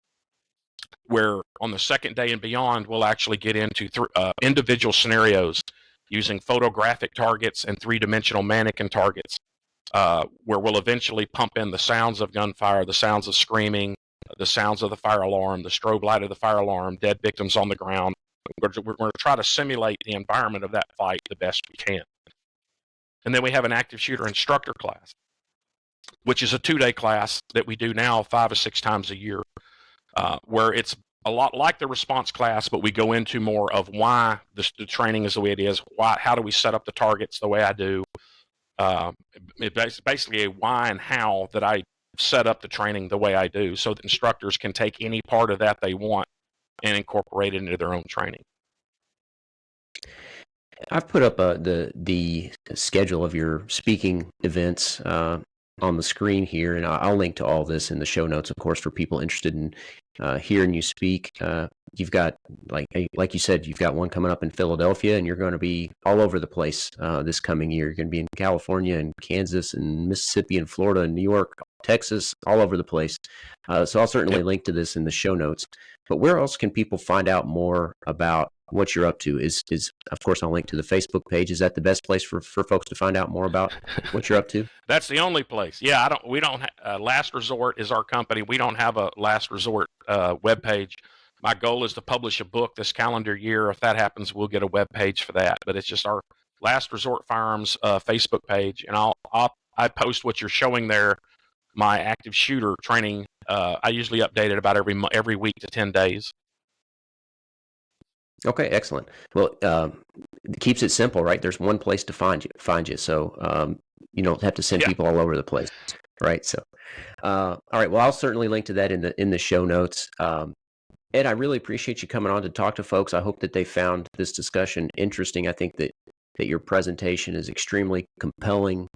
where on the second day and beyond, we'll actually get into individual scenarios using photographic targets and three-dimensional mannequin targets, where we'll eventually pump in the sounds of gunfire, the sounds of screaming, the sounds of the fire alarm, the strobe light of the fire alarm, dead victims on the ground. We're going to try to simulate the environment of that fight the best we can. And then we have an active shooter instructor class, which is a 2-day class that we do now 5 or 6 times a year, where it's a lot like the response class, but we go into more of why the training is the way it is. How do we set up the targets the way I do? It's basically a why and how that I set up the training the way I do, so that instructors can take any part of that they want and incorporate it into their own training. I've put up the schedule of your speaking events on the screen here, and I'll link to all this in the show notes, of course, for people interested in hearing you speak. You've got, like you said, you've got one coming up in Philadelphia, and you're going to be all over the place this coming year. You're going to be in California and Kansas and Mississippi and Florida and New York, Texas, all over the place. So I'll certainly link to this in the show notes. But where else can people find out more about what you're up to? Is of course, I'll link to the Facebook page. Is that the best place for folks to find out more about what you're up to? That's the only place. Yeah, we don't. Last Resort is our company. We don't have a Last Resort webpage. My goal is to publish a book this calendar year. If that happens, we'll get a web page for that. But it's just our Last Resort Firearms Facebook page, and I post what you're showing there. My active shooter training. I usually update it about every week to 10 days. Okay, excellent. Well, it keeps it simple, right? There's one place to find you. So you don't have to send people all over the place, right? So, all right. Well, I'll certainly link to that in the show notes. Ed, I really appreciate you coming on to talk to folks. I hope that they found this discussion interesting. I think that your presentation is extremely compelling,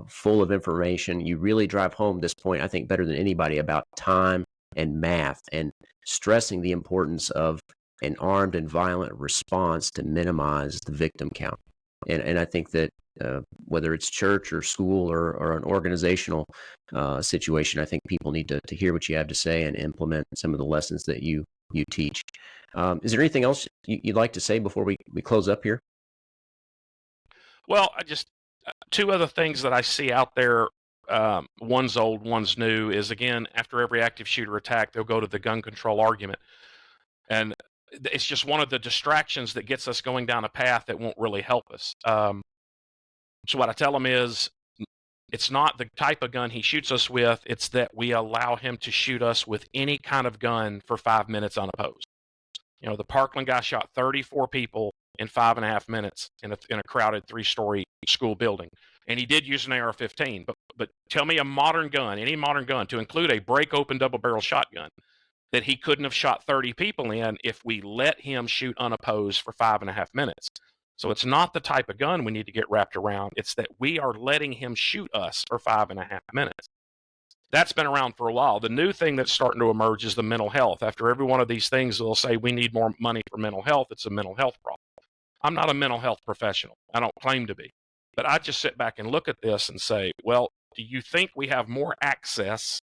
full of information. You really drive home this point, I think, better than anybody about time and math, and stressing the importance of an armed and violent response to minimize the victim count. And I think that whether it's church or school or an organizational situation, I think people need to hear what you have to say and implement some of the lessons that you teach. Is there anything else you'd like to say before we close up here? Well, I just 2 other things that I see out there. One's old, one's new. Is, again, after every active shooter attack, they'll go to the gun control argument, and it's just one of the distractions that gets us going down a path that won't really help us. So what I tell them is, it's not the type of gun he shoots us with. It's that we allow him to shoot us with any kind of gun for 5 minutes unopposed. You know, the Parkland guy shot 34 people in 5.5 minutes in a crowded 3-story school building, and he did use an AR-15. But tell me a modern gun, any modern gun, to include a break-open double-barrel shotgun, that he couldn't have shot 30 people in if we let him shoot unopposed for 5.5 minutes. So it's not the type of gun we need to get wrapped around. It's that we are letting him shoot us for 5.5 minutes. That's been around for a while. The new thing that's starting to emerge is the mental health. After every one of these things, they'll say we need more money for mental health. It's a mental health problem. I'm not a mental health professional. I don't claim to be. But I just sit back and look at this and say, well, do you think we have more access,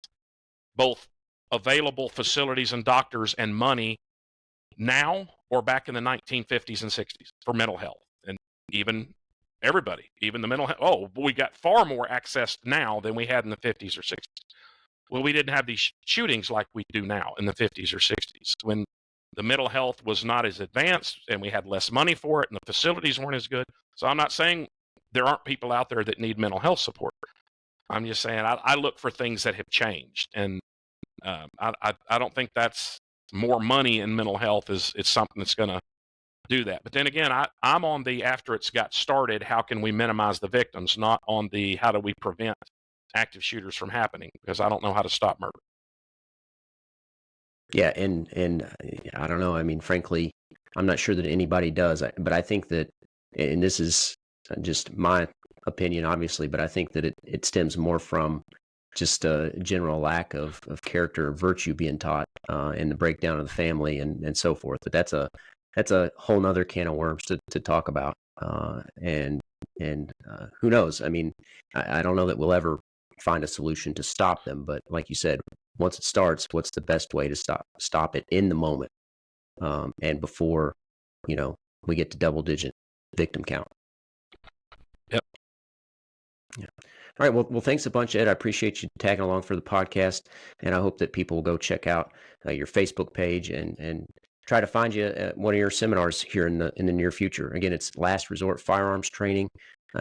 both available facilities and doctors and money, now or back in the 1950s and 60s for mental health? And even everybody, even the mental health, we got far more access now than we had in the 50s or 60s. Well, we didn't have these shootings like we do now in the 50s or 60s, when the mental health was not as advanced and we had less money for it and the facilities weren't as good. So I'm not saying there aren't people out there that need mental health support. I'm just saying I look for things that have changed, and I don't think that's more money in mental health is something that's going to do that. But then again, I'm on the after it's got started, how can we minimize the victims, not on the how do we prevent active shooters from happening, because I don't know how to stop murder. Yeah, and I don't know. I mean, frankly, I'm not sure that anybody does, but I think that, and this is just my opinion, obviously, but I think that it stems more from just a general lack of character or virtue being taught, and the breakdown of the family and so forth. But that's a whole nother can of worms to talk about. And who knows? I mean, I don't know that we'll ever find a solution to stop them, but like you said, once it starts, what's the best way to stop it in the moment, and before we get to double digit victim count. Yep. Yeah. All right. Well, thanks a bunch, Ed. I appreciate you tagging along for the podcast, and I hope that people will go check out your Facebook page and try to find you at one of your seminars here in the near future. Again, it's Last Resort Firearms Training.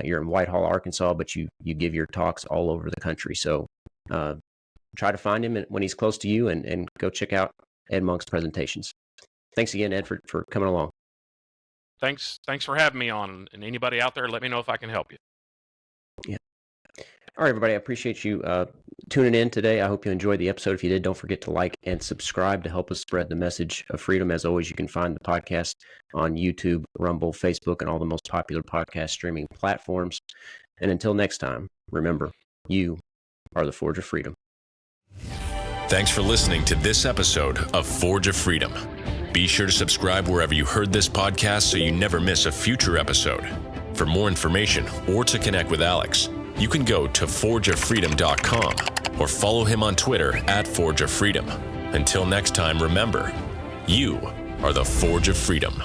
You're in Whitehall, Arkansas, but you give your talks all over the country. So try to find him when he's close to you, and go check out Ed Monk's presentations. Thanks again, Ed, for coming along. Thanks for having me on. And anybody out there, let me know if I can help you. Yeah. All right, everybody. I appreciate you tuning in today. I hope you enjoyed the episode. If you did, don't forget to like and subscribe to help us spread the message of freedom. As always, you can find the podcast on YouTube, Rumble, Facebook, and all the most popular podcast streaming platforms. And until next time, remember, you are the Forge of Freedom. Thanks for listening to this episode of Forge of Freedom. Be sure to subscribe wherever you heard this podcast so you never miss a future episode. For more information or to connect with Alex, you can go to forgeoffreedom.com or follow him on Twitter at Forge of Freedom. Until next time, remember, you are the Forge of Freedom.